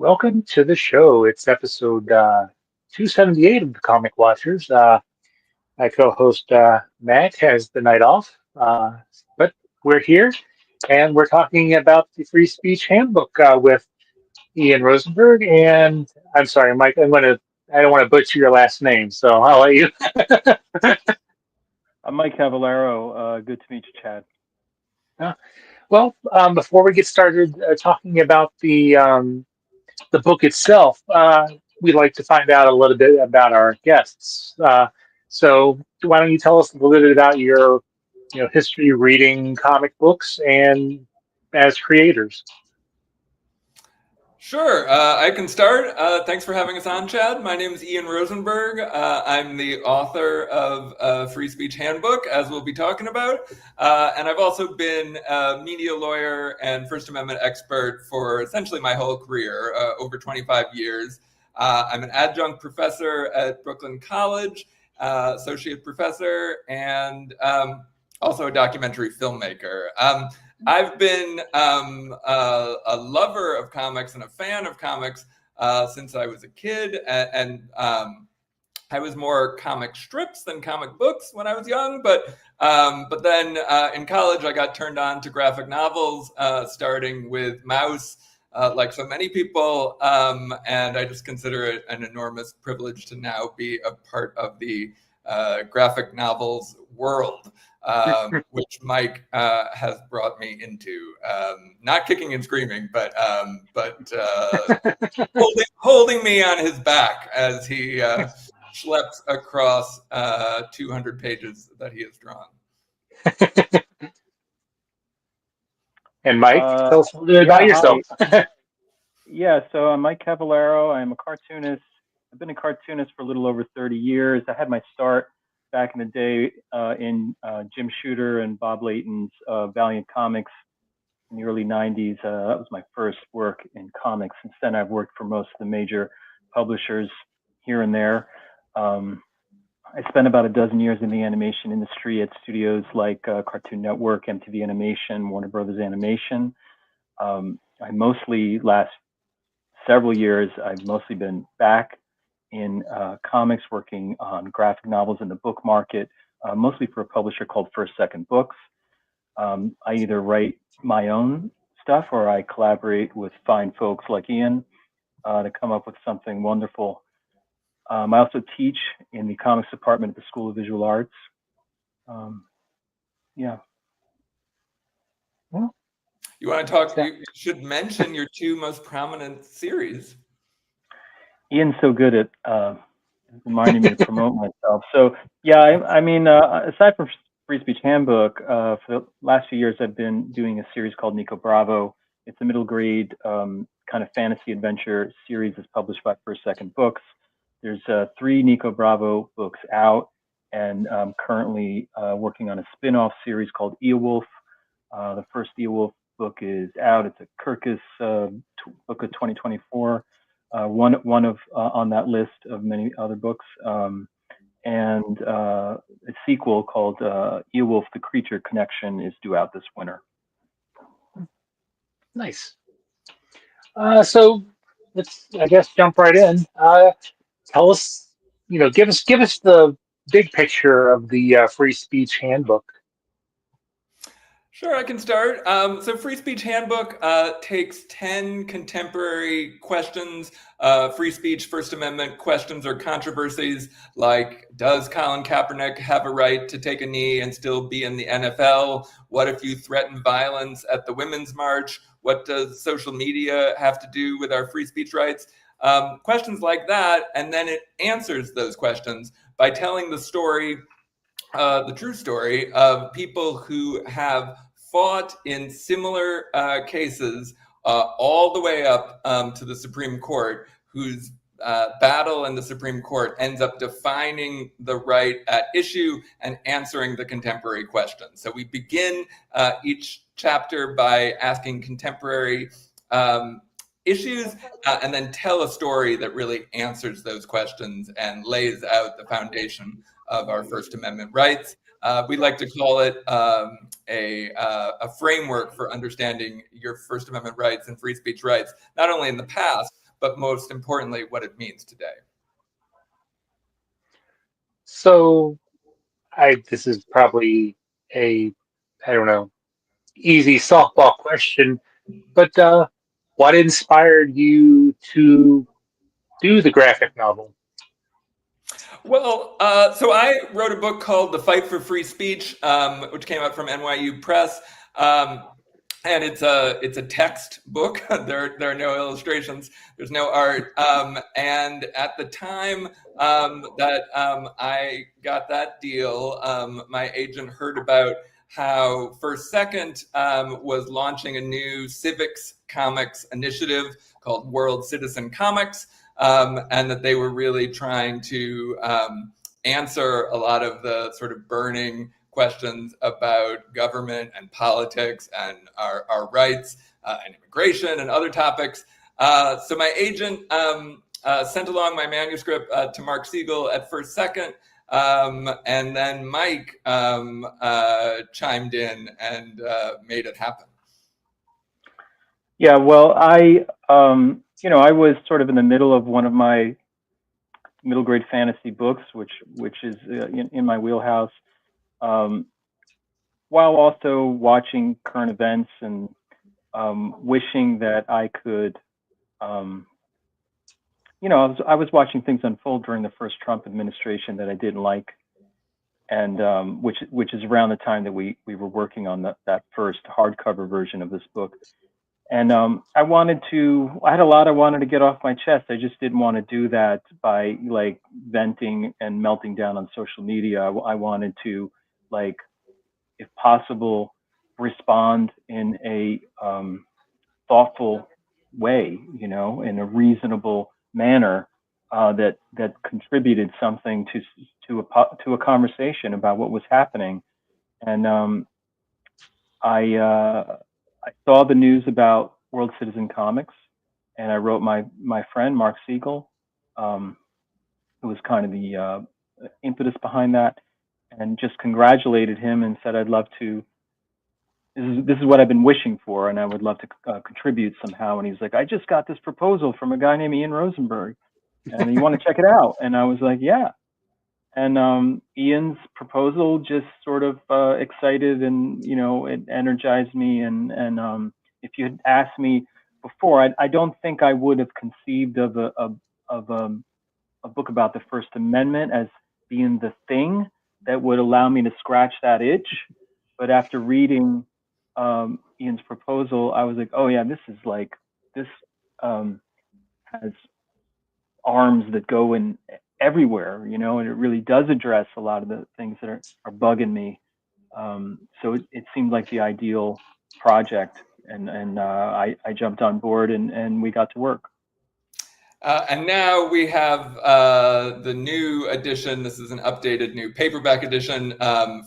Welcome to the show. It's episode 278 of the Comic Watchers. My co-host Matt has the night off, but we're here and we're talking about the Free Speech Handbook with Ian Rosenberg and I'm sorry, Mike. I don't want to butcher your last name, so I'll let you. I'm Mike Cavallaro. Good to meet you, Chad. Before we get started talking about the book itself, we'd like to find out a little bit about our guests. So why don't you tell us a little bit about your, history reading comic books and as creators? Sure, I can start. Thanks for having us on, Chad. My name is Ian Rosenberg. I'm the author of Free Speech Handbook, as we'll be talking about. And I've also been a media lawyer and First Amendment expert for essentially my whole career, over 25 years. I'm an adjunct professor at Brooklyn College, associate professor, and also a documentary filmmaker. I've been a lover of comics and a fan of comics since I was a kid, and I was more comic strips than comic books when I was young. But then in college, I got turned on to graphic novels, starting with Mouse, like so many people, and I just consider it an enormous privilege to now be a part of the graphic novels world. Which Mike has brought me into, not kicking and screaming, but holding me on his back as he schleps across 200 pages that he has drawn. And Mike, tell us a little bit about yourself. So I'm Mike Cavallaro. I'm a cartoonist. I've been a cartoonist for a little over 30 years. I had my start back in the day in Jim Shooter and Bob Layton's Valiant Comics in the early 90s. That was my first work in comics. Since then, I've worked for most of the major publishers here and there. I spent about a dozen years in the animation industry at studios like Cartoon Network, MTV Animation, Warner Brothers Animation. I mostly, last several years, I've mostly been back in comics, working on graphic novels in the book market, mostly for a publisher called First Second Books. I either write my own stuff or I collaborate with fine folks like Ian to come up with something wonderful. I also teach in the comics department at the School of Visual Arts. Well, you want to talk? You should mention your two most prominent series. Ian's so good at reminding me to promote myself. So I mean, aside from Free Speech Handbook, for the last few years, I've been doing a series called Nico Bravo. It's a middle grade kind of fantasy adventure series that's published by First Second Books. There's 3 Nico Bravo books out, and I'm currently working on a spin-off series called Eowulf. The first Eowulf book is out. It's a Kirkus book of 2024. One of on that list of many other books, and a sequel called Eowulf: The Creature Connection is due out this winter. Nice. So let's, I guess, jump right in. Tell us, give us the big picture of the Free Speech Handbook. Sure, I can start. So Free Speech Handbook takes 10 contemporary questions, free speech, First Amendment questions or controversies, like, does Colin Kaepernick have a right to take a knee and still be in the NFL? What if you threaten violence at the Women's March? What does social media have to do with our free speech rights? Questions like that, and then it answers those questions by telling the story, the true story of people who have fought in similar cases all the way up to the Supreme Court, whose battle in the Supreme Court ends up defining the right at issue and answering the contemporary questions. So we begin each chapter by asking contemporary issues and then tell a story that really answers those questions and lays out the foundation of our First Amendment rights. We like to call it a framework for understanding your First Amendment rights and free speech rights, not only in the past, but most importantly, what it means today. So this is probably a, I don't know, easy softball question, but what inspired you to do the graphic novel? Well, so I wrote a book called The Fight for Free Speech, which came out from NYU Press. And it's a text book. There are no illustrations. There's no art. And at the time that I got that deal, my agent heard about how First Second was launching a new civics comics initiative called World Citizen Comics, and that they were really trying to answer a lot of the sort of burning questions about government and politics and our rights and immigration and other topics. So my agent sent along my manuscript to Mark Siegel at First Second, and then Mike chimed in and made it happen. Yeah, well, I was sort of in the middle of one of my middle grade fantasy books, which is in my wheelhouse, while also watching current events and wishing that I could, I was watching things unfold during the first Trump administration that I didn't like, and which is around the time that we were working on that first hardcover version of this book. And I had a lot I wanted to get off my chest. I just didn't want to do that by like venting and melting down on social media. I wanted to, like, if possible, respond in a thoughtful way, in a reasonable manner that contributed something to a conversation about what was happening. And I saw the news about World Citizen Comics, and I wrote my friend Mark Siegel, who was kind of the impetus behind that, and just congratulated him and said I'd love to. This is what I've been wishing for, and I would love to contribute somehow. And he's like, I just got this proposal from a guy named Ian Rosenberg, and you want to check it out? And I was like, yeah. And Ian's proposal just sort of excited and it energized me. And if you had asked me before, I don't think I would have conceived of a book about the First Amendment as being the thing that would allow me to scratch that itch. But after reading Ian's proposal, I was like, oh yeah, this has arms that go in everywhere, and it really does address a lot of the things that are bugging me. So it seemed like the ideal project, and I jumped on board and we got to work. And now we have the new edition. This is an updated new paperback edition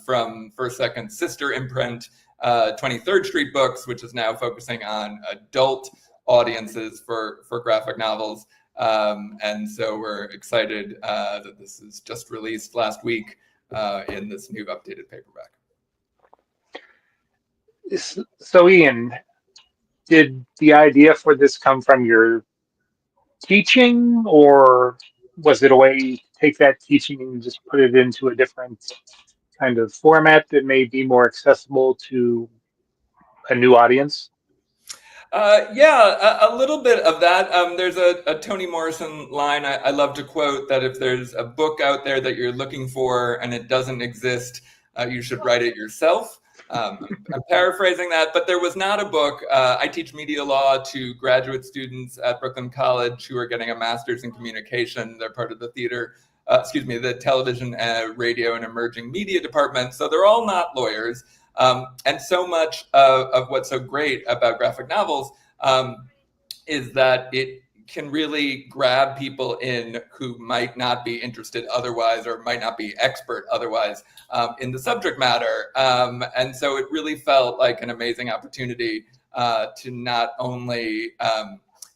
from First Second sister imprint, 23rd Street Books, which is now focusing on adult audiences for graphic novels. And so we're excited that this is just released last week in this new updated paperback. So Ian, did the idea for this come from your teaching, or was it a way to take that teaching and just put it into a different kind of format that may be more accessible to a new audience? Yeah, a little bit of that. There's a Toni Morrison line I love to quote, that if there's a book out there that you're looking for and it doesn't exist, you should write it yourself. I'm paraphrasing that, but there was not a book. I teach media law to graduate students at Brooklyn College who are getting a master's in communication. They're part of the the television, radio, and emerging media department. So they're all not lawyers. And so much of what's so great about graphic novels is that it can really grab people in who might not be interested otherwise, or might not be expert otherwise in the subject matter. And so it really felt like an amazing opportunity to not only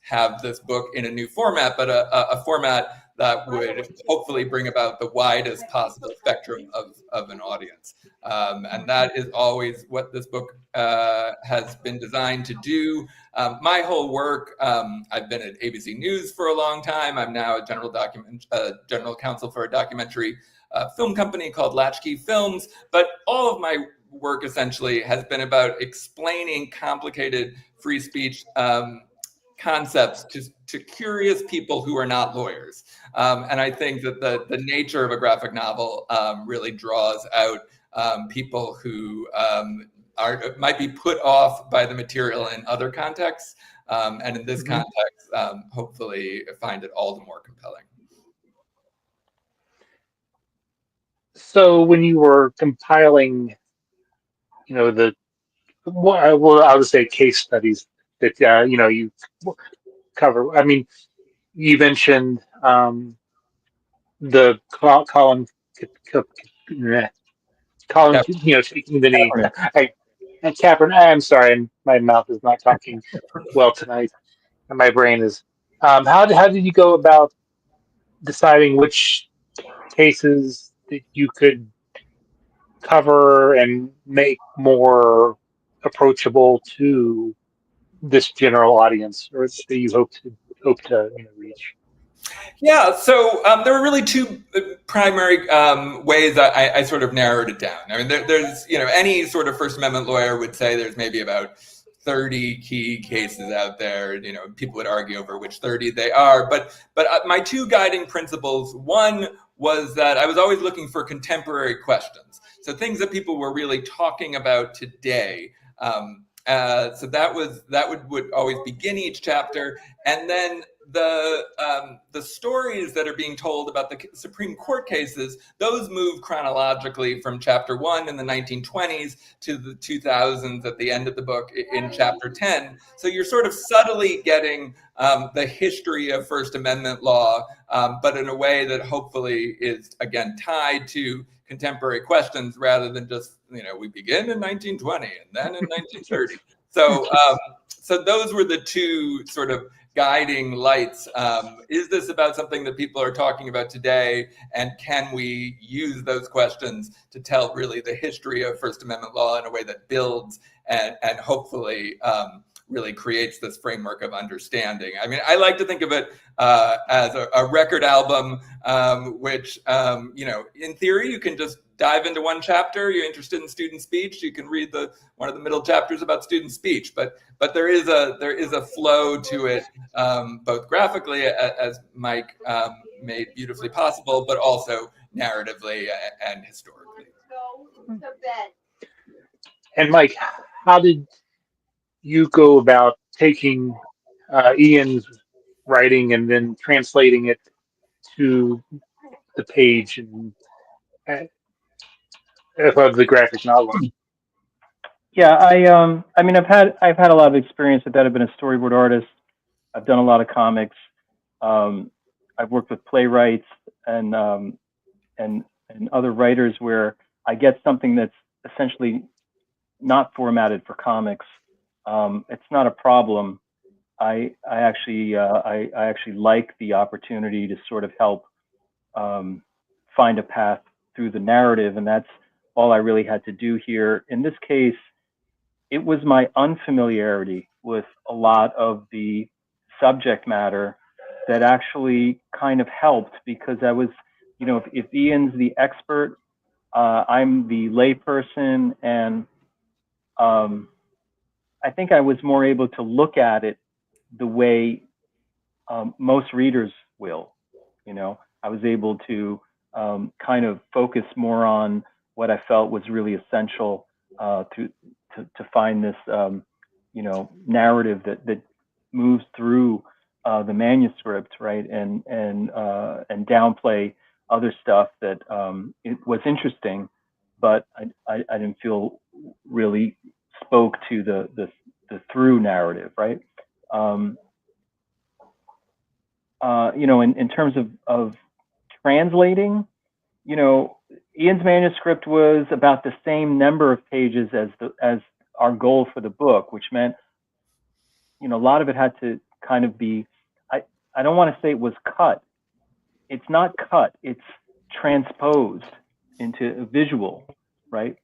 have this book in a new format, but a format that would hopefully bring about the widest possible spectrum of an audience. And that is always what this book has been designed to do. My whole work, I've been at ABC News for a long time. I'm now a general counsel for a documentary film company called Latchkey Films. But all of my work essentially has been about explaining complicated free speech concepts to curious people who are not lawyers. And I think that the nature of a graphic novel really draws out people who might be put off by the material in other contexts. And in this context, hopefully find it all the more compelling. So when you were compiling, I'll just say case studies that you cover. I mean, you mentioned the Colin, Yep. taking the knee. Kaepernick. And Kaepernick. I'm sorry, my mouth is not talking well tonight, and my brain is. How did you go about deciding which cases that you could cover and make more approachable to this general audience, or that you hope to reach? Yeah, so there were really two primary ways I sort of narrowed it down. I mean, there's any sort of First Amendment lawyer would say there's maybe about 30 key cases out there. People would argue over which 30 they are. But my two guiding principles, one was that I was always looking for contemporary questions, so things that people were really talking about today. So that would always begin each chapter, and then the stories that are being told about the Supreme Court cases, those move chronologically from chapter 1 in the 1920s to the 2000s at the end of the book in chapter 10. So you're sort of subtly getting the history of First Amendment law, but in a way that hopefully is, again, tied to contemporary questions rather than just, we begin in 1920 and then in 1930. So those were the two sort of guiding lights. Is this about something that people are talking about today? And can we use those questions to tell really the history of First Amendment law in a way that builds and hopefully really creates this framework of understanding? I mean, I like to think of it as a record album, which, in theory, you can just dive into one chapter. You're interested in student speech, you can read one of the middle chapters about student speech. But there is a flow to it, both graphically, as Mike made beautifully possible, but also narratively and historically. And Mike, how did you go about taking Ian's writing and then translating it to the page and of the graphic novel? Yeah, I mean, I've had a lot of experience with that. I've been a storyboard artist. I've done a lot of comics. I've worked with playwrights and other writers where I get something that's essentially not formatted for comics. It's not a problem. I actually like the opportunity to sort of help find a path through the narrative, and that's all I really had to do here. In this case, it was my unfamiliarity with a lot of the subject matter that actually kind of helped, because I was, if Ian's the expert, I'm the layperson, and I think I was more able to look at it the way most readers will. I was able to kind of focus more on what I felt was really essential to find this, narrative that moves through the manuscript, right, and downplay other stuff that it was interesting, but I didn't feel really spoke to the through narrative, right? In terms of translating, Ian's manuscript was about the same number of pages as our goal for the book, which meant, a lot of it had to kind of be, I don't want to say it was cut. it's not cut, it's transposed into a visual, right?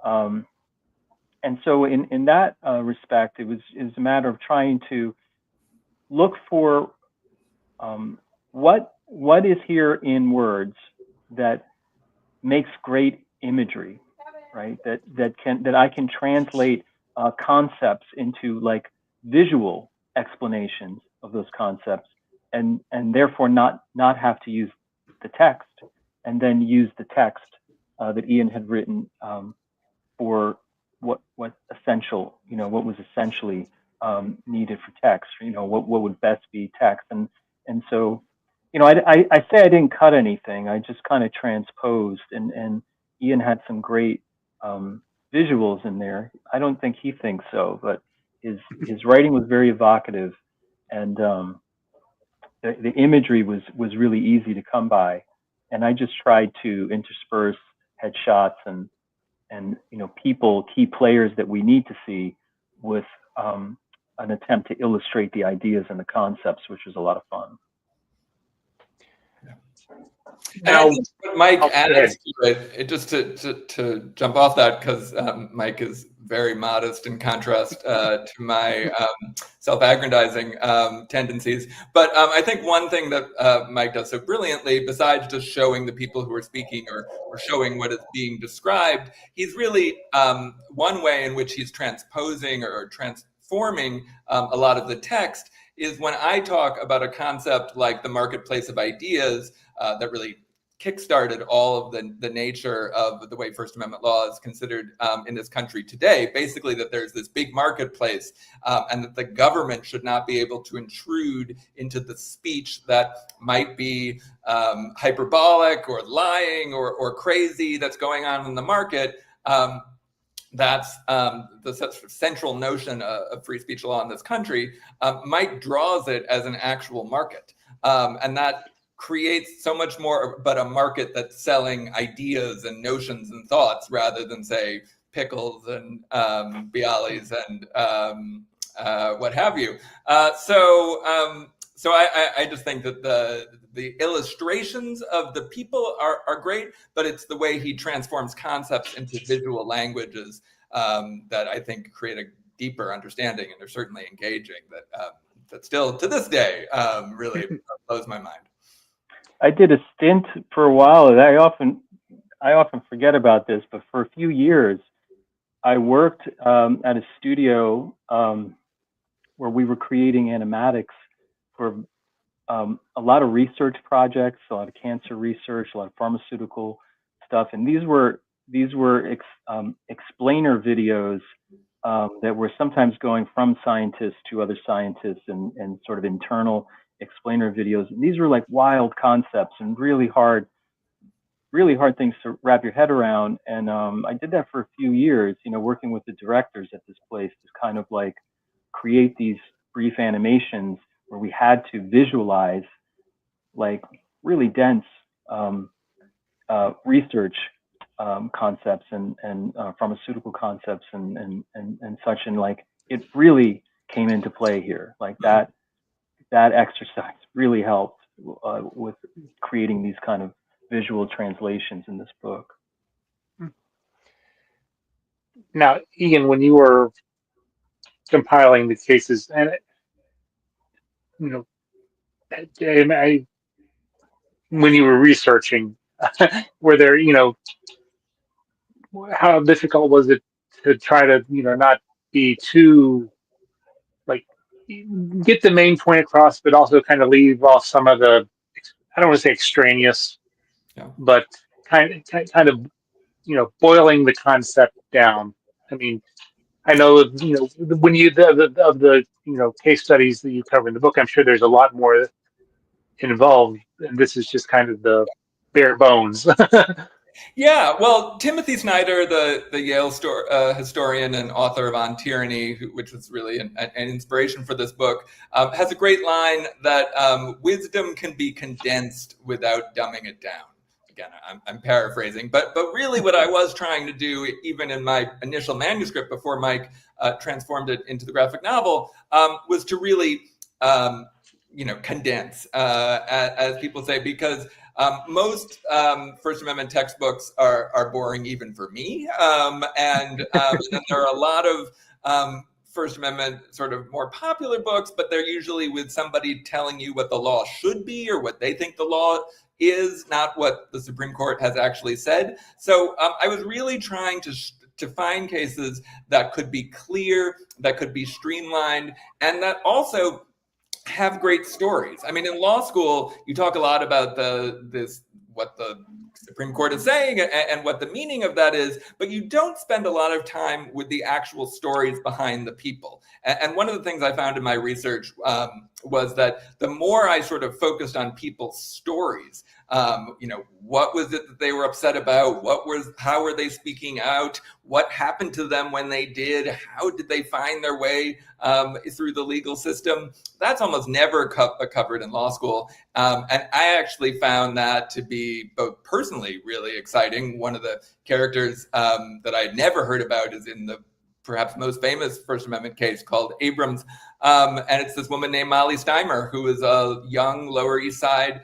And so in that respect, it was a matter of trying to look for what is here in words that makes great imagery, right? That I can translate concepts into like visual explanations of those concepts, and therefore not have to use the text, and then use the text that Ian had written for what essential, what was essentially needed for text, what would best be text, and so, I say I didn't cut anything. I just kind of transposed, and Ian had some great visuals in there. I don't think he thinks so, but his writing was very evocative, and the imagery was really easy to come by, and I just tried to intersperse headshots and people, key players that we need to see, with an attempt to illustrate the ideas and the concepts, which was a lot of fun. And I think what Mike adds to it, just to jump off that, because Mike is very modest in contrast to my self-aggrandizing tendencies. But I think one thing that Mike does so brilliantly, besides just showing the people who are speaking or showing what is being described, he's really one way in which he's transposing or transforming a lot of the text is when I talk about a concept like the marketplace of ideas that really kickstarted all of the nature of the way First Amendment law is considered in this country today. Basically, that there's this big marketplace and that the government should not be able to intrude into the speech that might be hyperbolic or lying or crazy that's going on in the market. That's the central notion of free speech law in this country. Mike draws it as an actual market. And that creates so much more but a market that's selling ideas and notions and thoughts rather than, say, pickles and bialys and what have you. So I just think that the illustrations of the people are great, but it's the way he transforms concepts into visual languages that I think create a deeper understanding, and they're certainly engaging, that still to this day really blows my mind. I did a stint for a while, and I often forget about this, but for a few years, I worked at a studio where we were creating animatics for a lot of research projects, a lot of cancer research, a lot of pharmaceutical stuff, and these were explainer videos that were sometimes going from scientists to other scientists, and sort of internal explainer videos. And these were like wild concepts and really hard things to wrap your head around. And I did that for a few years, working with the directors at this place to kind of like create these brief animations where we had to visualize like really dense research concepts and pharmaceutical concepts and such. And like, it really came into play here. Like that exercise really helped with creating these kind of visual translations in this book. Now, Ian, when you were compiling the cases, and when you were researching, were there, how difficult was it to try to, not be too, like, get the main point across, but also kind of leave off some of the, I don't want to say extraneous, but kind of, boiling the concept down. I mean, I know, when you the case studies that you cover in the book, I'm sure there's a lot more involved, and this is just kind of the bare bones. Yeah, well, Timothy Snyder, the Yale historian and author of On Tyranny, which was really an inspiration for this book, has a great line that wisdom can be condensed without dumbing it down. Again, I'm paraphrasing, but really what I was trying to do, even in my initial manuscript before Mike transformed it into the graphic novel, was to really condense, as people say, because most First Amendment textbooks are boring even for me, and then there are a lot of First Amendment sort of more popular books, but they're usually with somebody telling you what the law should be or what they think the law is, not what the Supreme Court has actually said. So I was really trying to find cases that could be clear, that could be streamlined, and that also have great stories. I mean, in law school, you talk a lot about what the Supreme Court is saying and what the meaning of that is, but you don't spend a lot of time with the actual stories behind the people. And one of the things I found in my research was that the more I sort of focused on people's stories, what was it that they were upset about? How were they speaking out? What happened to them when they did? How did they find their way through the legal system? That's almost never covered in law school. And I actually found that to be both personally really exciting. One of the characters that I had never heard about is in the perhaps most famous First Amendment case called Abrams. And it's this woman named Molly Steimer, who is a young Lower East Side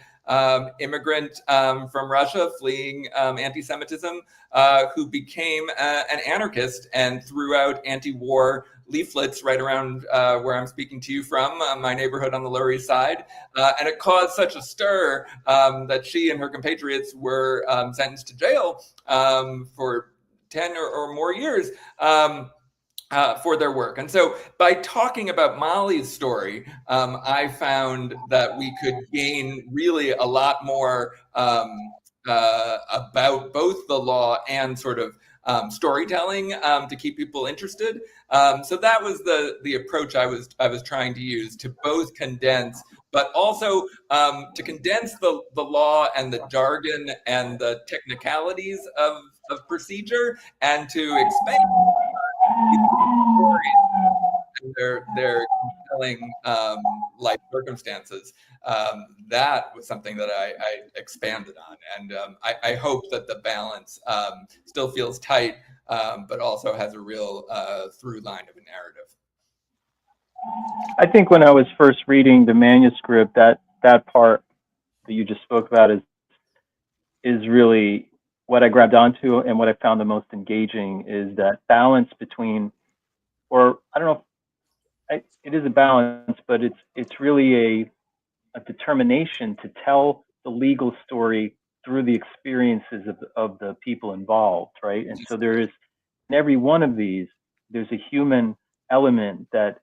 immigrant from Russia fleeing anti-Semitism, who became an anarchist and threw out anti-war leaflets right around where I'm speaking to you from, my neighborhood on the Lower East Side. And it caused such a stir that she and her compatriots were sentenced to jail for 10 or more years. For their work. And so by talking about Molly's story, I found that we could gain really a lot more about both the law and sort of storytelling to keep people interested. So that was the approach I was trying to use, to both condense, but also to condense the law and the jargon and the technicalities of procedure, and to expand their compelling life circumstances. That was something that I expanded on, and I hope that the balance still feels tight, but also has a real through line of a narrative. I think when I was first reading the manuscript, that part that you just spoke about is really what I grabbed onto, and what I found the most engaging is that balance between, or I don't know, it is a balance, but it's really a determination to tell the legal story through the experiences of the people involved, right? And so there is, in every one of these, there's a human element that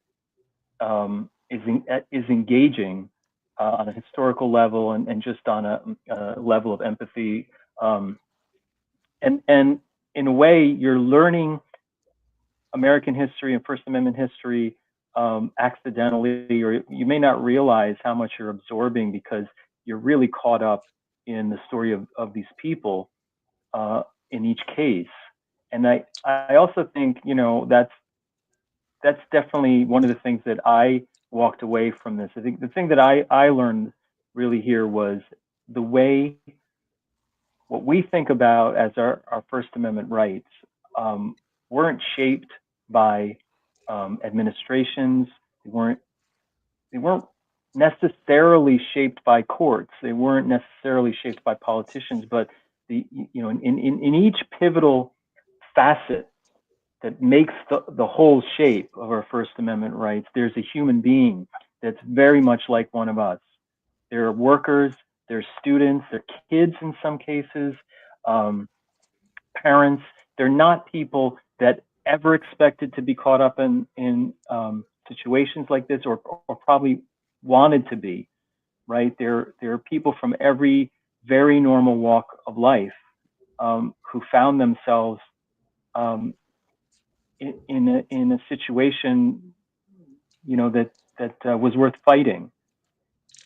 is engaging on a historical level and just on a level of empathy. And in a way, you're learning American history and First Amendment history accidentally, or you may not realize how much you're absorbing because you're really caught up in the story of these people in each case. And I also think, that's definitely one of the things that I walked away from this. I think the thing that I learned really here was the way what we think about as our First Amendment rights weren't shaped by administrations. They weren't necessarily shaped by courts. They weren't necessarily shaped by politicians. But in each pivotal facet that makes the whole shape of our First Amendment rights, there's a human being that's very much like one of us. There are workers, there are students, there are kids in some cases, parents. They're not people that ever expected to be caught up in situations like this, or probably wanted to be, right? There are people from every very normal walk of life who found themselves in a situation, that was worth fighting,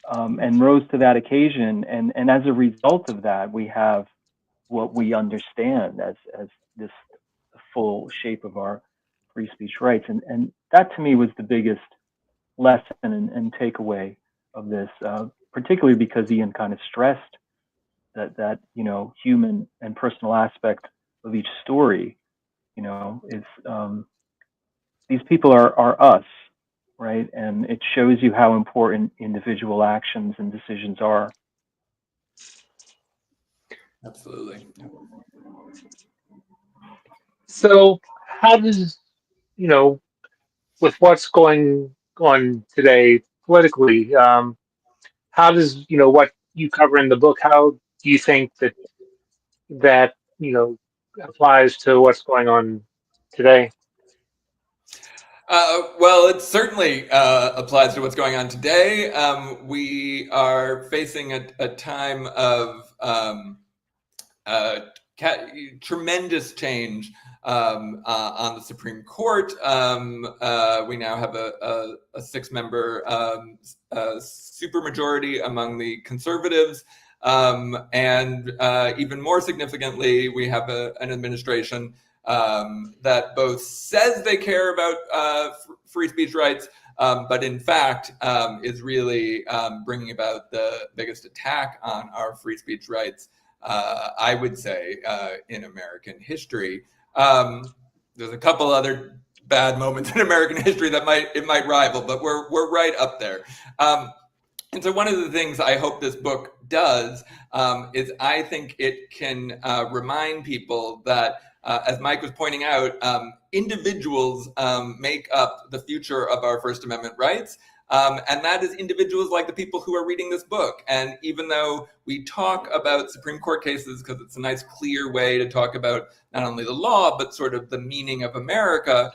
and rose to that occasion. And as a result of that, we have what we understand as this full shape of our free speech rights. And that to me was the biggest lesson and takeaway of this, particularly because Ian kind of stressed that human and personal aspect of each story. Is these people are us, right? And it shows you how important individual actions and decisions are. Absolutely. So how does, with what's going on today politically, how does, what you cover in the book, how do you think that applies to what's going on today? Well, it certainly applies to what's going on today. We are facing a time of tremendous change on the Supreme Court. We now have a 6-member supermajority among the conservatives. And even more significantly, we have an administration that both says they care about free speech rights, but in fact is really bringing about the biggest attack on our free speech rights, I would say, in American history. There's a couple other bad moments in American history that might rival, but we're right up there. And so one of the things I hope this book does is I think it can remind people that, as Mike was pointing out, individuals make up the future of our First Amendment rights. And that is individuals like the people who are reading this book. And even though we talk about Supreme Court cases because it's a nice, clear way to talk about not only the law, but sort of the meaning of America,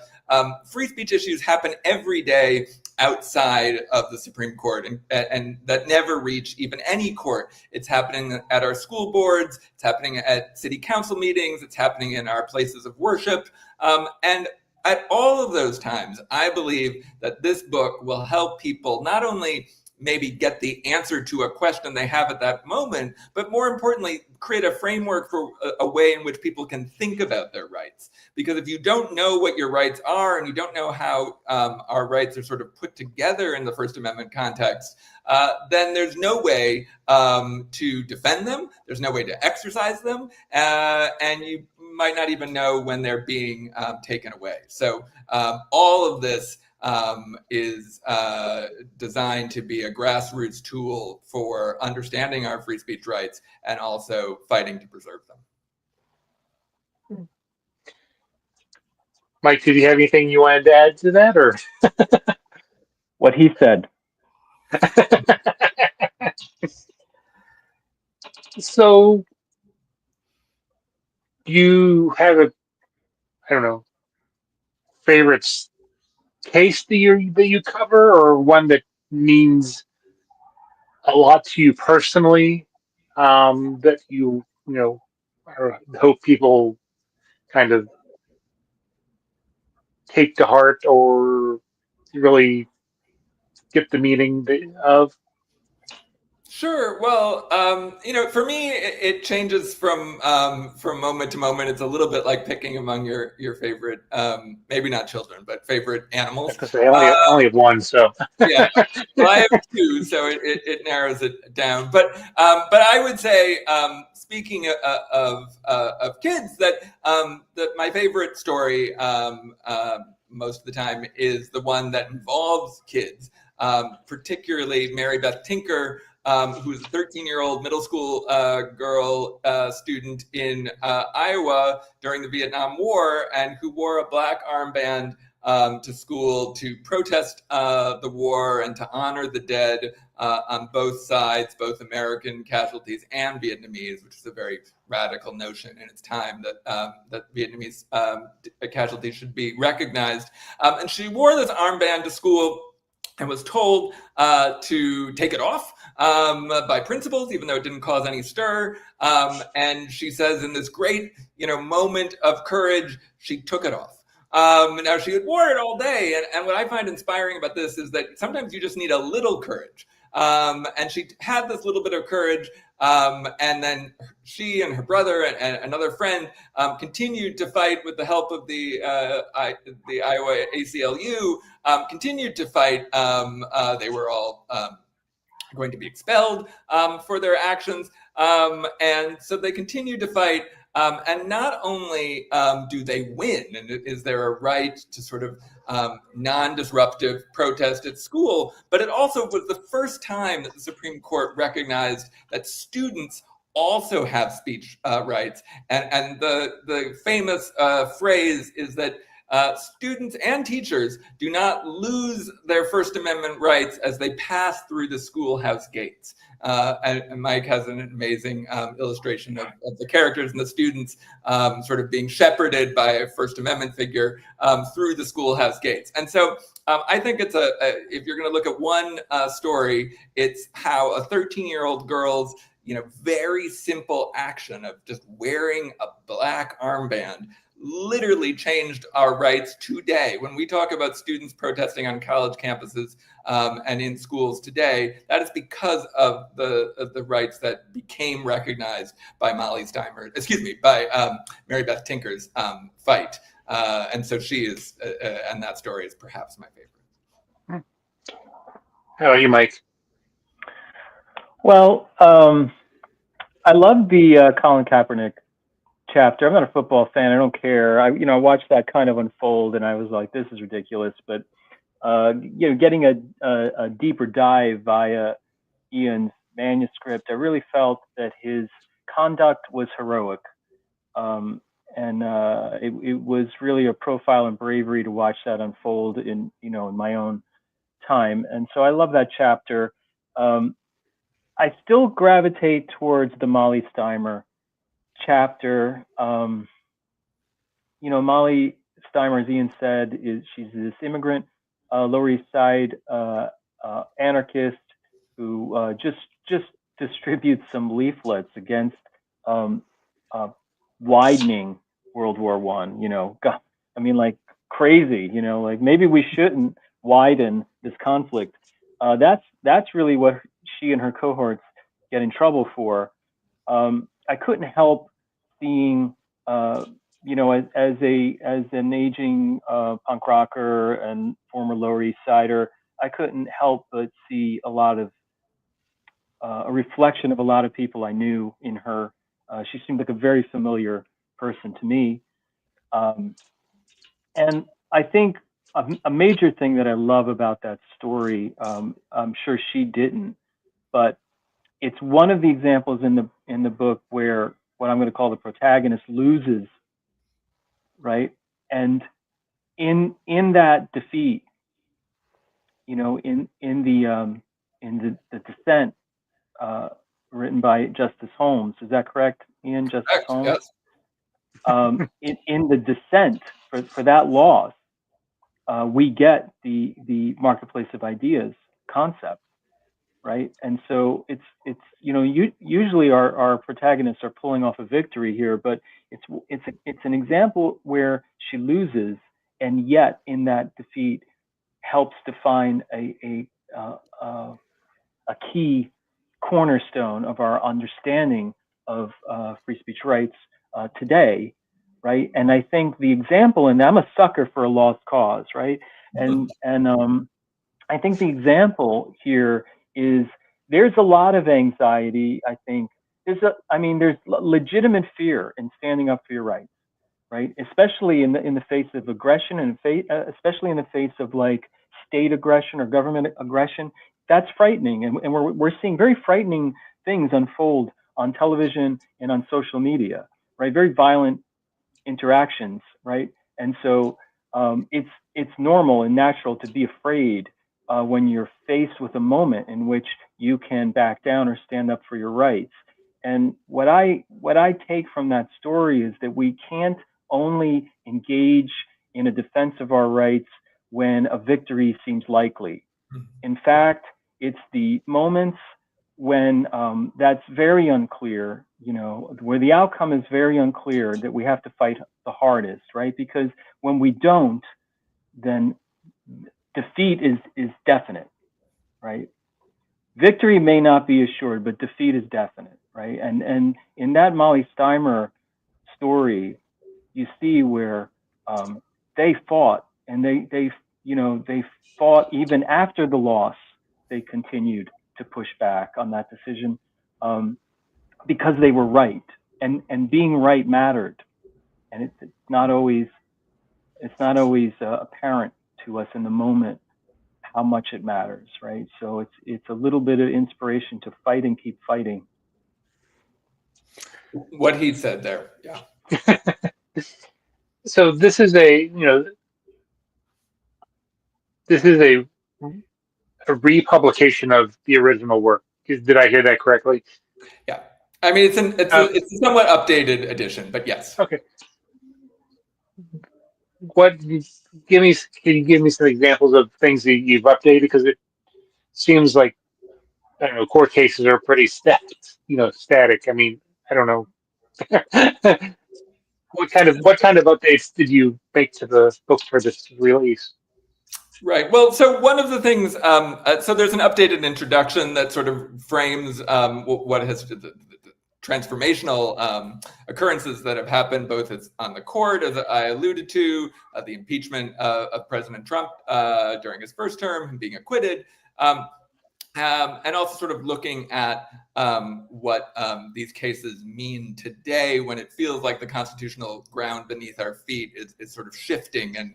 free speech issues happen every day outside of the Supreme Court and that never reach even any court. It's happening at our school boards, it's happening at city council meetings, it's happening in our places of worship. And at all of those times, I believe that this book will help people not only maybe get the answer to a question they have at that moment, but more importantly, create a framework for a way in which people can think about their rights. Because if you don't know what your rights are and you don't know how our rights are sort of put together in the First Amendment context, then there's no way to defend them, there's no way to exercise them, and you might not even know when they're being taken away. So all of this is designed to be a grassroots tool for understanding our free speech rights and also fighting to preserve them. Mike, did you have anything you wanted to add to that, or? What he said. So you have favorite case that you cover, or one that means a lot to you personally, that or hope people kind of take to heart or really get the meaning of? Sure. Well, for me, it changes from moment to moment. It's a little bit like picking among your favorite, maybe not children, but favorite animals. Because I only have one, so yeah. Well, I have 2, so it narrows it down. But I would say, speaking of kids, that my favorite story most of the time is the one that involves kids, particularly Mary Beth Tinker, who's a 13-year-old middle school girl student in Iowa during the Vietnam War, and who wore a black armband to school to protest the war and to honor the dead on both sides, both American casualties and Vietnamese, which is a very radical notion in its time that Vietnamese casualties should be recognized. And she wore this armband to school and was told to take it off by principals, even though it didn't cause any stir. And she says, in this great, moment of courage, she took it off. Now, she had worn it all day, and what I find inspiring about this is that sometimes you just need a little courage. And she had this little bit of courage, and then she and her brother and another friend continued to fight with the help of the Iowa ACLU, continued to fight. They were all going to be expelled for their actions. And so they continued to fight. And not only do they win, and is there a right to sort of non-disruptive protest at school, but it also was the first time that the Supreme Court recognized that students also have speech rights. And the famous phrase is that students and teachers do not lose their First Amendment rights as they pass through the schoolhouse gates. And Mike has an amazing illustration of the characters and the students sort of being shepherded by a First Amendment figure through the schoolhouse gates. And so I think it's if you're going to look at one story, it's how a 13-year-old girl's very simple action of just wearing a black armband literally changed our rights today. When we talk about students protesting on college campuses and in schools today, that is because of the rights that became recognized by by Mary Beth Tinker's fight. And so she is, and that story is perhaps my favorite. How about you, Mike? Well, I love the Colin Kaepernick chapter. I'm not a football fan. I don't care. I watched that kind of unfold, and I was like, this is ridiculous. But getting a deeper dive via Ian's manuscript, I really felt that his conduct was heroic, and it was really a profile in bravery to watch that unfold in my own time. And so I love that chapter. I still gravitate towards the Molly Steimer chapter. Molly Steimer, as Ian said, she's this immigrant Lower East Side anarchist who just distributes some leaflets against widening World War I. Like crazy. Like maybe we shouldn't widen this conflict. That's really what she and her cohorts get in trouble for. I couldn't help seeing, as an aging punk rocker and former Lower East Sider, I couldn't help but see a lot of a reflection of a lot of people I knew in her. She seemed like a very familiar person to me, and I think a major thing that I love about that story, I'm sure she didn't, but it's one of the examples in the book where what I'm going to call the protagonist loses, right? And in that defeat, in the dissent written by Justice Holmes, is that correct, Ian? Justice Holmes. Yes. In the dissent for that loss, we get the marketplace of ideas concept. Right. And so it's usually our protagonists are pulling off a victory here, but it's an example where she loses, and yet in that defeat helps define a key cornerstone of our understanding of free speech rights today. Right. And I think the example, and I'm a sucker for a lost cause. Right. And I think the example here is there's a lot of anxiety. I think there's legitimate fear in standing up for your rights, right? Especially in the face of aggression, and especially in the face of like state aggression or government aggression. That's frightening, and we're seeing very frightening things unfold on television and on social media, right? Very violent interactions, right? And so it's normal and natural to be afraid when you're faced with a moment in which you can back down or stand up for your rights. And what I take from that story is that we can't only engage in a defense of our rights when a victory seems likely. In fact, it's the moments when that's very unclear, where the outcome is very unclear, that we have to fight the hardest, right? Because when we don't, then defeat is definite, right? Victory may not be assured, but defeat is definite, right? And in that Molly Steimer story, you see where they fought, and they fought even after the loss. They continued to push back on that decision because they were right, and being right mattered, and it's not always apparent to us in the moment how much it matters, right? So it's a little bit of inspiration to fight and keep fighting. What he said there, yeah. So this is a republication of the original work. Did I hear that correctly? Yeah. I mean, it's a somewhat updated edition, but yes. Okay. Can you give me some examples of things that you've updated? Because it seems like, I don't know, court cases are pretty static. I mean, I don't know. What kind of updates did you make to the book for this release? Right. Well, so one of the things, so there's an updated introduction that sort of frames what has the transformational occurrences that have happened both on the court, as I alluded to, the impeachment of President Trump during his first term, him being acquitted, and also sort of looking at what these cases mean today, when it feels like the constitutional ground beneath our feet is sort of shifting and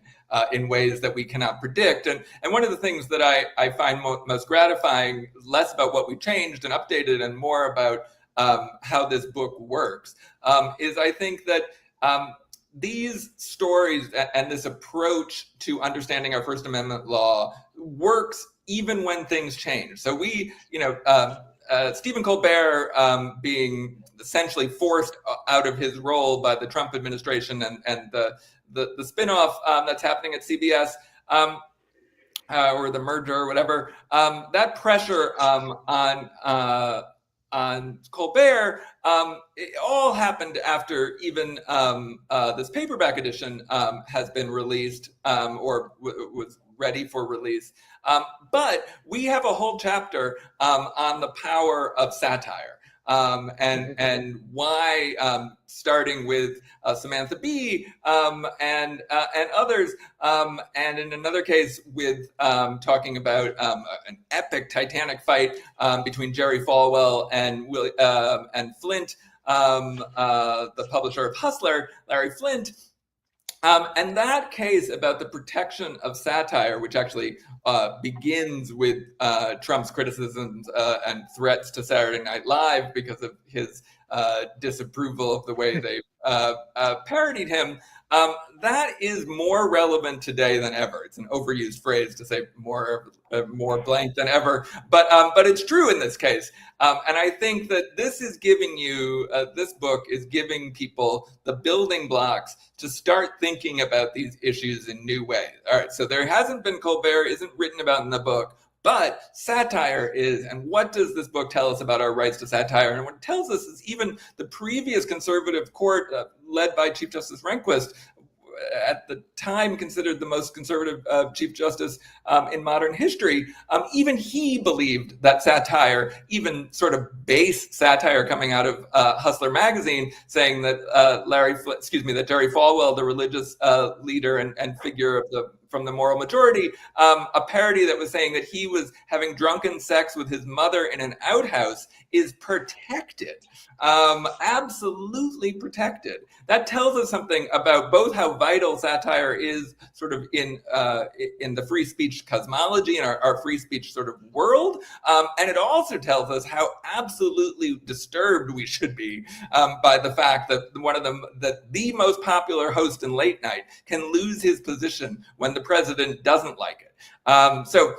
in ways that we cannot predict. And one of the things that I find most gratifying, less about what we changed and updated and more about how this book works, is I think that these stories and this approach to understanding our First Amendment law works even when things change. So Stephen Colbert being essentially forced out of his role by the Trump administration and the spinoff that's happening at CBS, or the merger or whatever, that pressure on Colbert, it all happened after even this paperback edition has been released or was ready for release. But we have a whole chapter on the power of satire. And why, starting with Samantha Bee and others, and in another case with talking about an epic Titanic fight between Jerry Falwell and Flint, the publisher of Hustler, Larry Flint. And that case about the protection of satire, which actually begins with Trump's criticisms and threats to Saturday Night Live because of his disapproval of the way they parodied him, that is more relevant today than ever. It's an overused phrase to say more blank than ever, but it's true in this case. And I think that this is giving you, this book is giving people the building blocks to start thinking about these issues in new ways. All right, so there hasn't been Colbert, isn't written about in the book, but satire is. And what does this book tell us about our rights to satire? And what it tells us is even the previous conservative court led by Chief Justice Rehnquist, at the time considered the most conservative Chief Justice in modern history, even he believed that satire, even sort of base satire coming out of Hustler magazine, saying that that Jerry Falwell, the religious leader and figure of from the moral majority, a parody that was saying that he was having drunken sex with his mother in an outhouse is protected, absolutely protected. That tells us something about both how vital satire is sort of in the free speech cosmology and our free speech sort of world. And it also tells us how absolutely disturbed we should be by the fact that the most popular host in late night can lose his position when the president doesn't like it. So,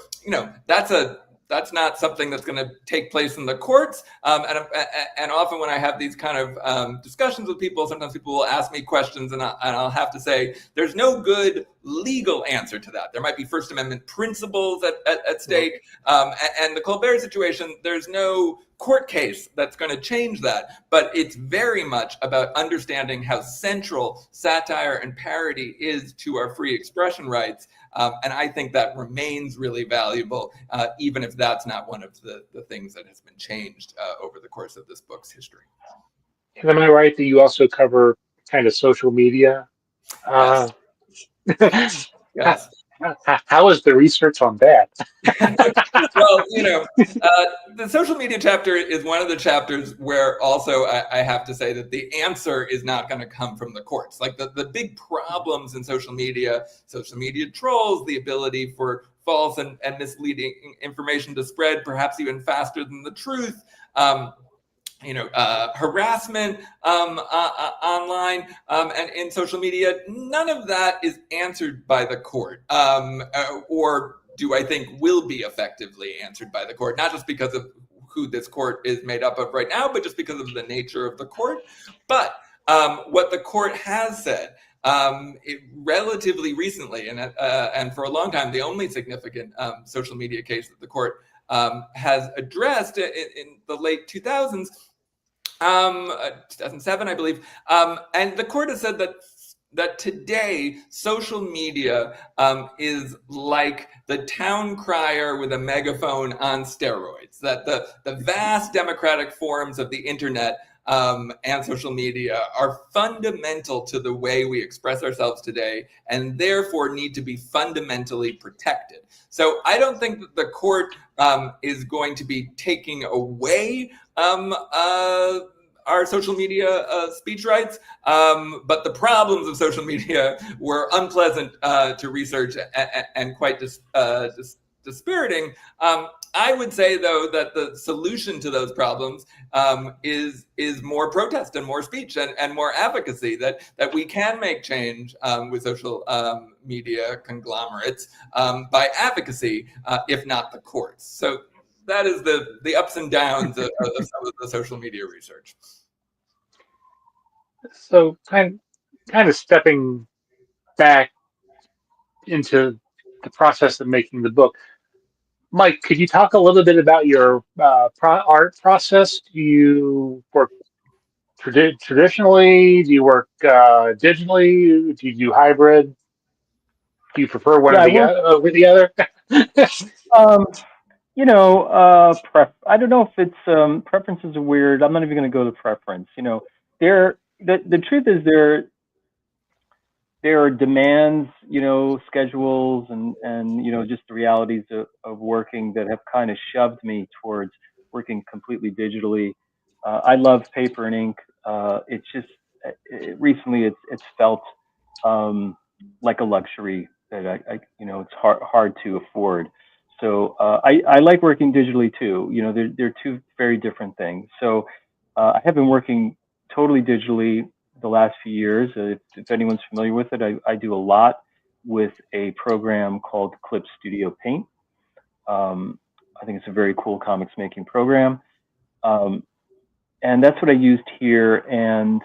that's not something that's going to take place in the courts. And often when I have these kind of discussions with people, sometimes people will ask me questions and I'll have to say, there's no good legal answer to that. There might be First Amendment principles at stake. And the Colbert situation, there's no court case that's going to change that. But it's very much about understanding how central satire and parody is to our free expression rights. And I think that remains really valuable, even if that's not one of the things that has been changed over the course of this book's history. And am I right that you also cover kind of social media? Yes. Yes. How is the research on that? Well, the social media chapter is one of the chapters where also I have to say that the answer is not going to come from the courts. Like the big problems in social media trolls, the ability for false and misleading information to spread perhaps even faster than the truth. Harassment online and in social media, none of that is answered by the court, or do I think will be effectively answered by the court, not just because of who this court is made up of right now, but just because of the nature of the court. But what the court has said relatively recently, and for a long time, the only significant social media case that the court has addressed in the late 2000s, 2007, I believe, and the court has said that today social media is like the town crier with a megaphone on steroids. That the vast democratic forms of the internet and social media are fundamental to the way we express ourselves today, and therefore need to be fundamentally protected. So I don't think that the court is going to be taking away our social media speech rights, but the problems of social media were unpleasant to research and quite dispiriting. I would say, though, that the solution to those problems is more protest and more speech and more advocacy, that we can make change with social media conglomerates by advocacy, if not the courts. So that is the ups and downs of some of the social media research. So kind of stepping back into the process of making the book. Mike, could you talk a little bit about your art process? Do you work traditionally? Do you work digitally? Do you do hybrid? Do you prefer one Yeah, or I the work. over the other? Um, I don't know if it's preferences are weird. I'm not even going to go to preference. The truth is there are demands, schedules and just the realities of working that have kind of shoved me towards working completely digitally. I love paper and ink. It's just recently it's felt like a luxury that it's hard to afford. So I like working digitally too. They're two very different things. So I have been working totally digitally the last few years. If anyone's familiar with it, I do a lot with a program called Clip Studio Paint. I think it's a very cool comics making program. And that's what I used here. And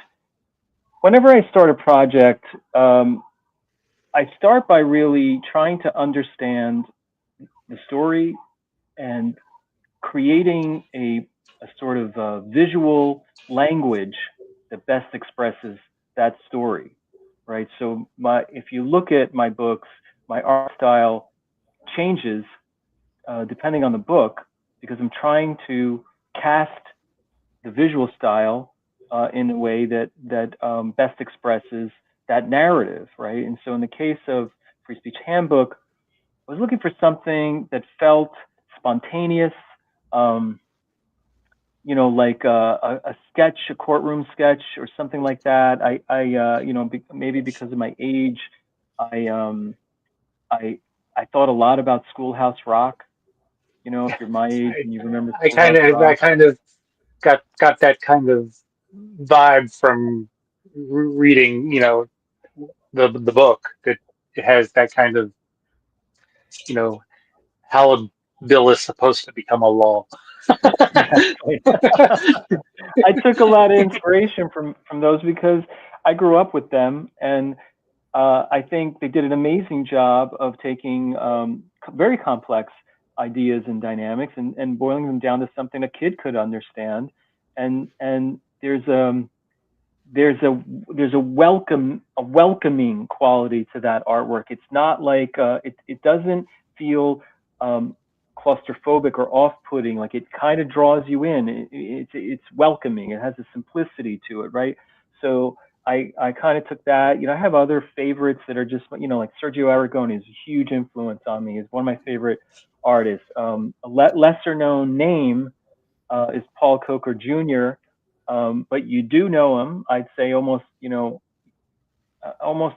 whenever I start a project, I start by really trying to understand the story and creating a sort of visual language that best expresses that story, right? So if you look at my books, my art style changes depending on the book because I'm trying to cast the visual style in a way that best expresses that narrative, right? And so in the case of Free Speech Handbook, I was looking for something that felt spontaneous, like a sketch, a courtroom sketch, or something like that. Maybe because of my age, I thought a lot about Schoolhouse Rock. If you're my age and you remember Schoolhouse I Rock. kind of got that kind of vibe from reading, the book, that it has that kind of, you know, how a bill is supposed to become a law. Exactly. I took a lot of inspiration from those because I grew up with them, and I think they did an amazing job of taking very complex ideas and dynamics and boiling them down to something a kid could understand. And there's a welcoming quality to that artwork. It's not like it doesn't feel claustrophobic or off-putting. Like it kind of draws you in. It's welcoming. It has a simplicity to it, right? So I kind of took that. I have other favorites that are just, like Sergio Aragone is a huge influence on me. He's one of my favorite artists. A lesser known name is Paul Coker Jr., but you do know him. I'd say almost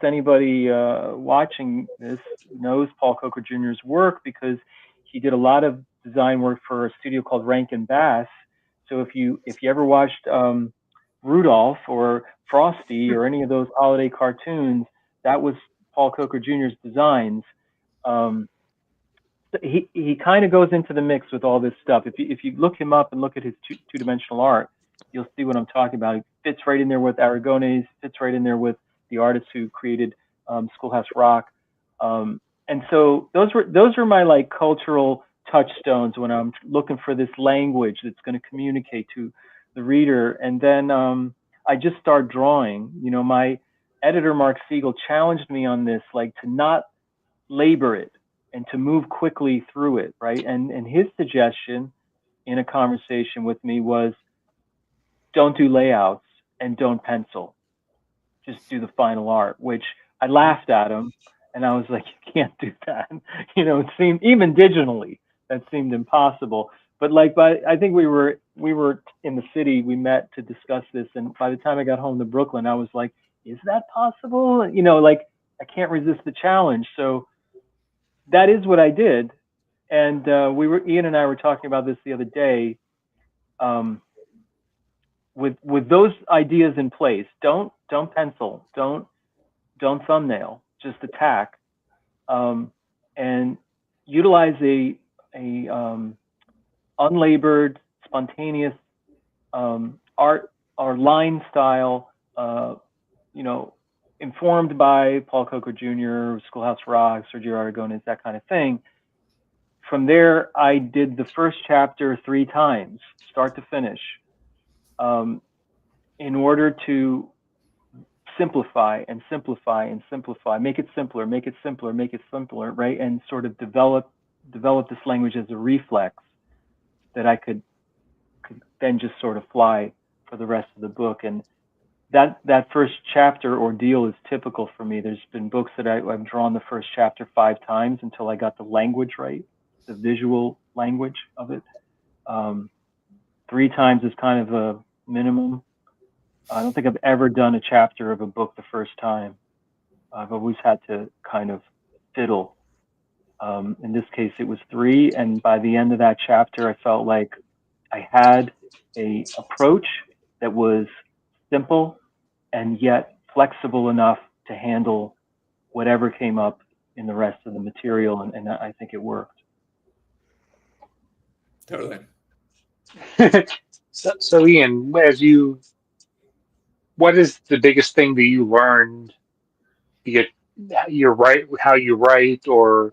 anybody watching this knows Paul Coker Jr.'s work because he did a lot of design work for a studio called Rankin Bass. So if you ever watched Rudolph or Frosty or any of those holiday cartoons, that was Paul Coker Jr.'s designs. He kind of goes into the mix with all this stuff. If you look him up and look at his two-dimensional art, you'll see what I'm talking about. He fits right in there with Aragone's, fits right in there with the artists who created Schoolhouse Rock. And so those are my like cultural touchstones when I'm looking for this language that's going to communicate to the reader. And then I just start drawing. My editor, Mark Siegel, challenged me on this, like to not labor it and to move quickly through it, right? And his suggestion in a conversation with me was, don't do layouts and don't pencil. Just do the final art, which I laughed at him. And I was like, you can't do that. It seemed, even digitally, that seemed impossible. But I think we were in the city, we met to discuss this. And by the time I got home to Brooklyn, I was like, is that possible? I can't resist the challenge. So that is what I did. And Ian and I were talking about this the other day. With those ideas in place, don't pencil, don't thumbnail, just attack, and utilize a unlabored, spontaneous art or line style, informed by Paul Coker Jr., Schoolhouse Rock, Sergio Aragones, that kind of thing. From there, I did the first chapter 3 times, start to finish, in order to simplify and simplify and simplify, make it simpler, make it simpler, make it simpler, right? And sort of develop this language as a reflex that I could then just sort of fly for the rest of the book. And that first chapter ordeal is typical for me. There's been books that I've drawn the first chapter 5 times until I got the language right, the visual language of it. 3 times is kind of a minimum. I don't think I've ever done a chapter of a book the first time. I've always had to kind of fiddle. In this case, it was 3. And by the end of that chapter, I felt like I had a approach that was simple and yet flexible enough to handle whatever came up in the rest of the material. And I think it worked. Totally. So Ian, what is the biggest thing that you learned? Be it how you write, or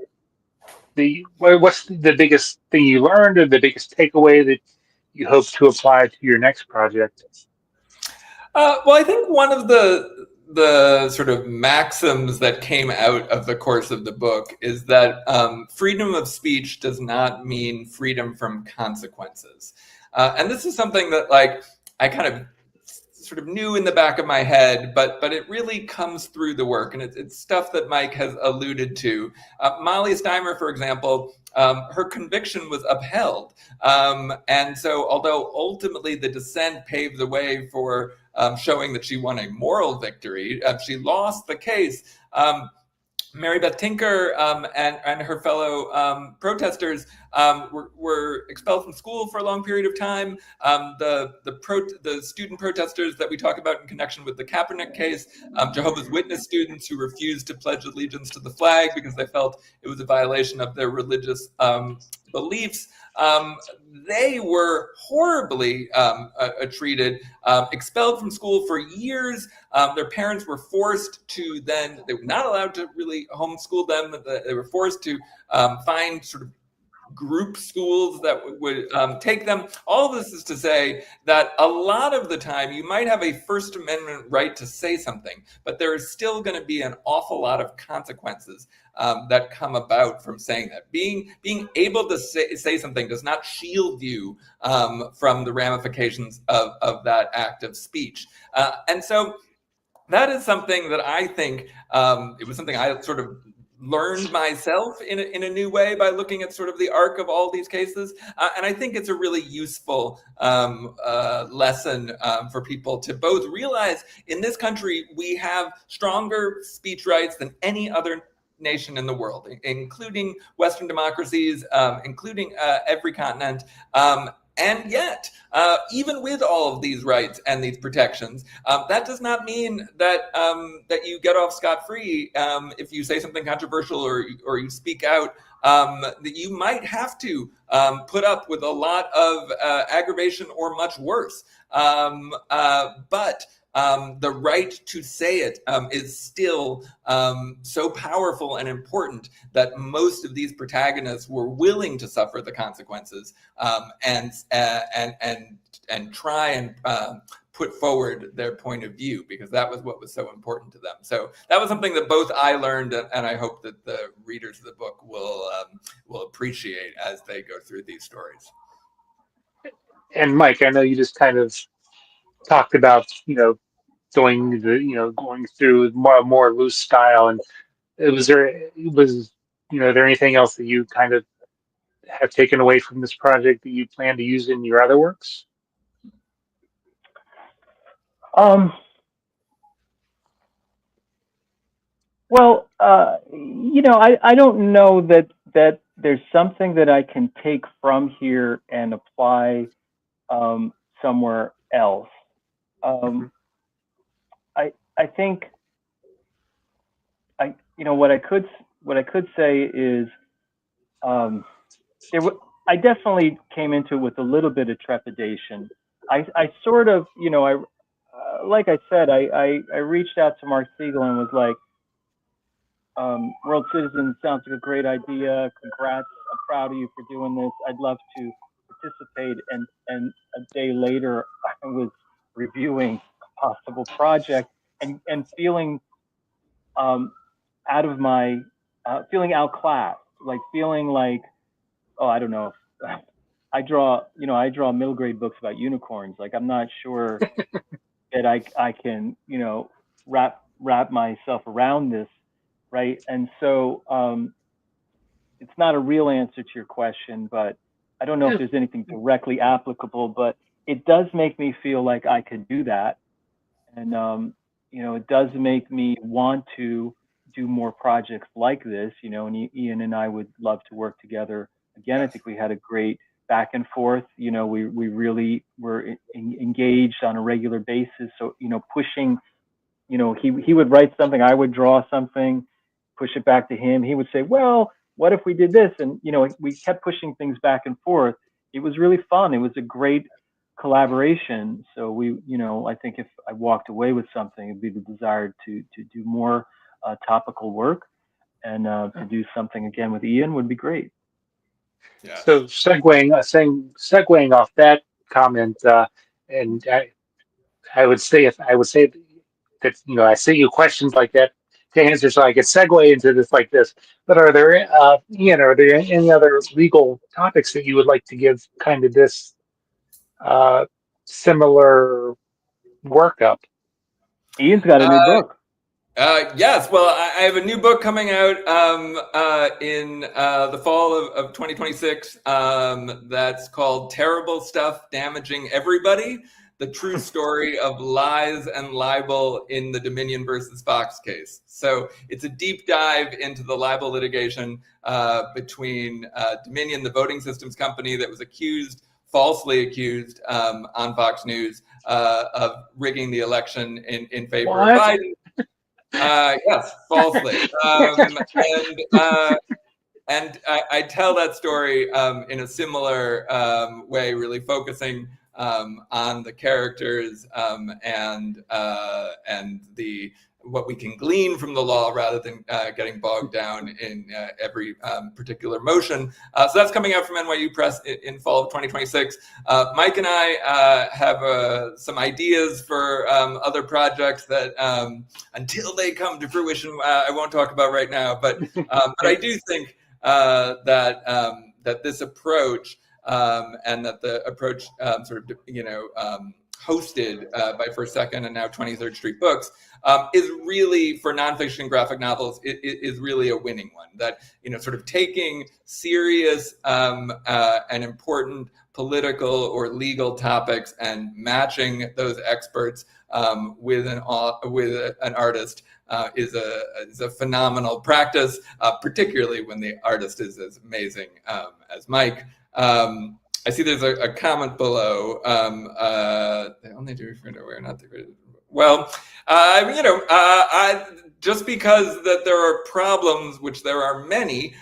what's the biggest thing you learned, or the biggest takeaway that you hope to apply to your next project? Well, I think one of the sort of maxims that came out of the course of the book is that freedom of speech does not mean freedom from consequences. And this is something that I kind of sort of knew in the back of my head, but it really comes through the work, and it's stuff that Mike has alluded to. Molly Steimer, for example, her conviction was upheld, and so although ultimately the dissent paved the way for showing that she won a moral victory, she lost the case. Mary Beth Tinker and her fellow protesters were expelled from school for a long period of time. The student protesters that we talk about in connection with the Kaepernick case, Jehovah's Witness students who refused to pledge allegiance to the flag because they felt it was a violation of their religious beliefs. They were horribly treated, expelled from school for years. Their parents were forced to they were not allowed to really homeschool them. They were forced to find sort of group schools that would take them. All of this is to say that a lot of the time you might have a First Amendment right to say something, but there is still going to be an awful lot of consequences that come about from saying that. Being able to say something does not shield you from the ramifications of that act of speech. And so that is something that I think it was something I sort of learned myself in a new way by looking at sort of the arc of all these cases. And I think it's a really useful lesson for people to both realize in this country, we have stronger speech rights than any other nation in the world, including Western democracies, including every continent. And yet, even with all of these rights and these protections, that does not mean that that you get off scot-free if you say something controversial or you speak out. That you might have to put up with a lot of aggravation or much worse. But the right to say it is still so powerful and important that most of these protagonists were willing to suffer the consequences and try and put forward their point of view, because that was what was so important to them. So that was something that both I learned, and I hope that the readers of the book will appreciate as they go through these stories. And Mike, I know you just kind of talked about, going through more loose style, and was there anything else that you kind of have taken away from this project that you plan to use in your other works? Well, I don't know that there's something that I can take from here and apply somewhere else. I think what I could say is I definitely came into it with a little bit of trepidation. I sort of, like I said, I reached out to Mark Siegel and was like, World Citizen sounds like a great idea. Congrats. I'm proud of you for doing this. I'd love to participate. And a day later, I was reviewing a possible project and feeling feeling outclassed, like feeling like, oh, I don't know. I draw middle grade books about unicorns. Like, I'm not sure that I can, wrap myself around this. Right. And so it's not a real answer to your question, but I don't know if there's anything directly applicable, but it does make me feel like I could do that. And, it does make me want to do more projects like this, and Ian and I would love to work together again. I think we had a great back and forth. We really were engaged on a regular basis. So, pushing, he would write something, I would draw something, push it back to him. He would say, well, what if we did this? And, we kept pushing things back and forth. It was really fun. It was a great collaboration. So I think if I walked away with something, it'd be the desire to do more topical work, and to do something again with Ian would be great. Yeah. So segueing off that comment, and I would say that I see you questions like that to answer, so I could segue into this like this. But are there any other legal topics that you would like to give kind of this similar workup? Ian's got a new book. Yes, well, I have a new book coming out in the fall of 2026 that's called Terrible Stuff Damaging Everybody, the true story of lies and libel in the Dominion versus Fox case. So it's a deep dive into the libel litigation between Dominion, the voting systems company that was falsely accused on Fox News of rigging the election in favor of Biden. Yes, falsely. And I tell that story in a similar way, really focusing on the characters and what we can glean from the law rather than getting bogged down in every particular motion. So that's coming out from NYU Press in fall of 2026. Mike and I have some ideas for other projects that until they come to fruition, I won't talk about right now. But I do think that this approach and that the approach hosted by First, Second, and now 23rd Street Books, is really, for nonfiction graphic novels, it is really a winning one. That, sort of taking serious and important political or legal topics and matching those experts with an artist is a phenomenal practice, particularly when the artist is as amazing as Mike. I see there's a comment below. They only do refer to where not the. Well, just because that there are problems, which there are many,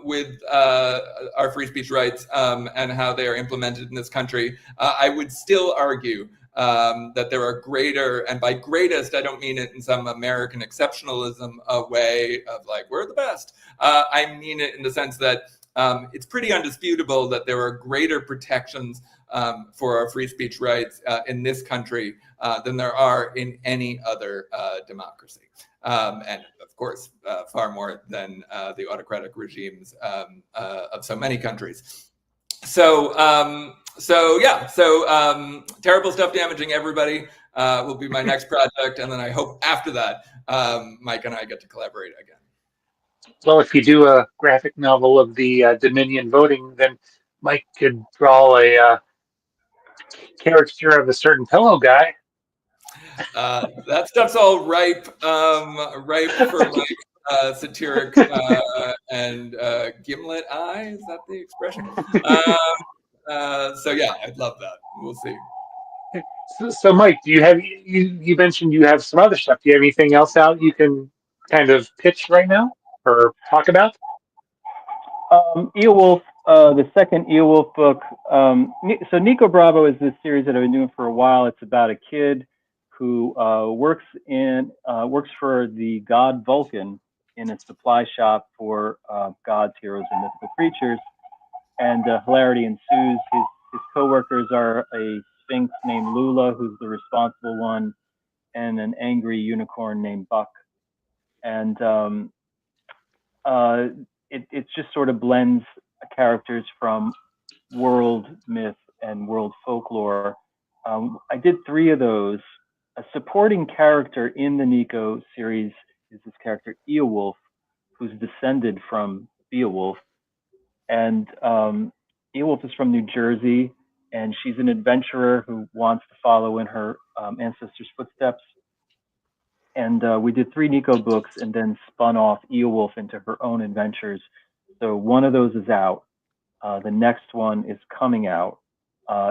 with our free speech rights and how they are implemented in this country, I would still argue that there are greater, and by greatest, I don't mean it in some American exceptionalism way of like, we're the best. I mean it in the sense that it's pretty undisputable that there are greater protections for our free speech rights in this country than there are in any other democracy. And of course, far more than the autocratic regimes of so many countries. So terrible stuff damaging everybody will be my next project. And then I hope after that, Mike and I get to collaborate again. Well, if you do a graphic novel of the Dominion voting, then Mike could draw a caricature of a certain pillow guy. That stuff's all ripe for Mike's satiric and gimlet eye. Is that the expression? So yeah, I'd love that. We'll see. So Mike, do you have you mentioned you have some other stuff? Do you have anything else out you can kind of pitch right now or talk about? Eowulf, the second Eowulf book. So Nico Bravo is this series that I've been doing for a while. It's about a kid who works for the god Vulcan in a supply shop for gods, heroes, and mythical creatures. And hilarity ensues. His co-workers are a sphinx named Lula, who's the responsible one, and an angry unicorn named Buck. And it just sort of blends characters from world myth and world folklore. I did 3 of those. A supporting character in the Nico series is this character Eowulf, who's descended from Beowulf. And Eowulf is from New Jersey, and she's an adventurer who wants to follow in her ancestors' footsteps. And we did 3 Nico books and then spun off Eowulf into her own adventures. So one of those is out. The next one is coming out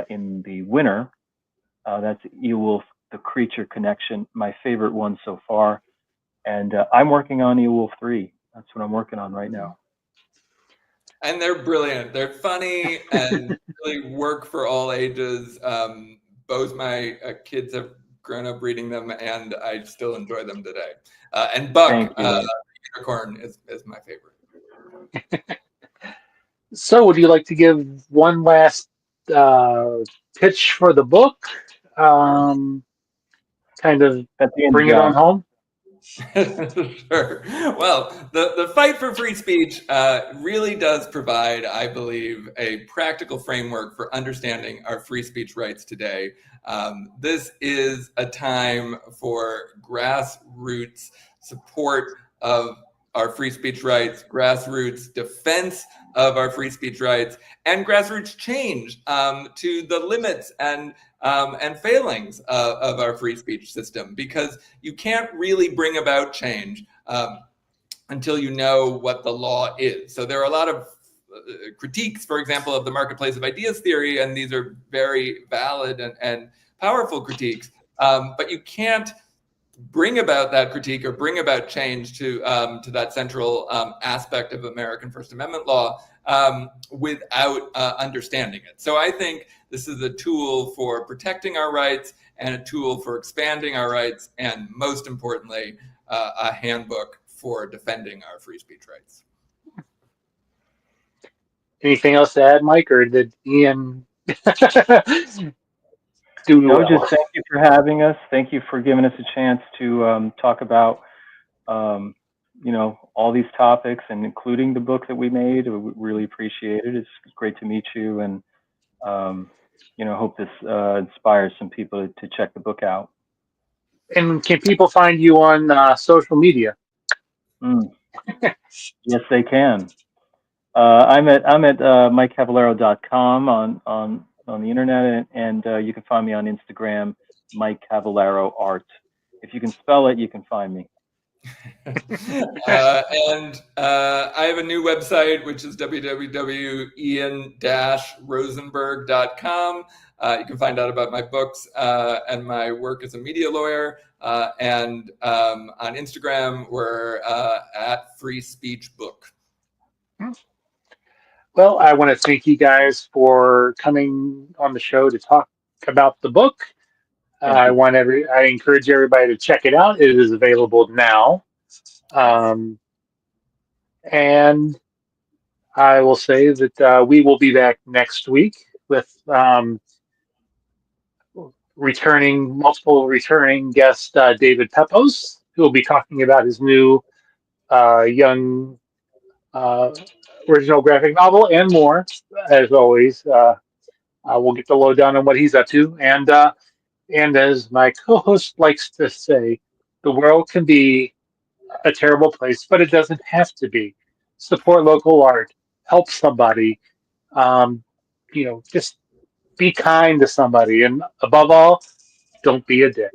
in the winter. That's Eowulf, the Creature Connection, my favorite one so far. And I'm working on Eowulf 3. That's what I'm working on right now. And they're brilliant. They're funny and really work for all ages. Both my kids have grown up reading them, and I still enjoy them today. And Buck, the unicorn, is my favorite. So, would you like to give one last pitch for the book? Kind of bring it on home? Sure. Well, the fight for free speech really does provide, I believe, a practical framework for understanding our free speech rights today. This is a time for grassroots support of our free speech rights, grassroots defense of our free speech rights, and grassroots change to the limits and failings of our free speech system, because you can't really bring about change until you know what the law is. So there are a lot of critiques, for example, of the marketplace of ideas theory, and these are very valid and powerful critiques, but you can't bring about that critique or bring about change to that central aspect of American First Amendment law without understanding it. So I think this is a tool for protecting our rights and a tool for expanding our rights, and most importantly, a handbook for defending our free speech rights. Anything else to add, Mike, or did Ian do No, well? just thank you for having us. Thank you for giving us a chance to talk about, all these topics, and including the book that we made. We really appreciate it. It's great to meet you, and hope this inspires some people to check the book out. And can people find you on social media? Yes, they can. I'm at MikeCavallaro.com on the internet, and you can find me on Instagram, Mike Cavallaro Art. If you can spell it, you can find me. And I have a new website, which is www.ian-rosenberg.com. You can find out about my books and my work as a media lawyer. And on Instagram, we're at Free Speech Book. Well, I want to thank you guys for coming on the show to talk about the book. I encourage everybody to check it out. It is available now. And I will say that we will be back next week with multiple returning guest David Pepos, who will be talking about his new young original graphic novel and more. As always, we'll get the lowdown on what he's up to. And as my co-host likes to say, the world can be a terrible place, but it doesn't have to be. Support local art. Help somebody. Just be kind to somebody, and above all, don't be a dick.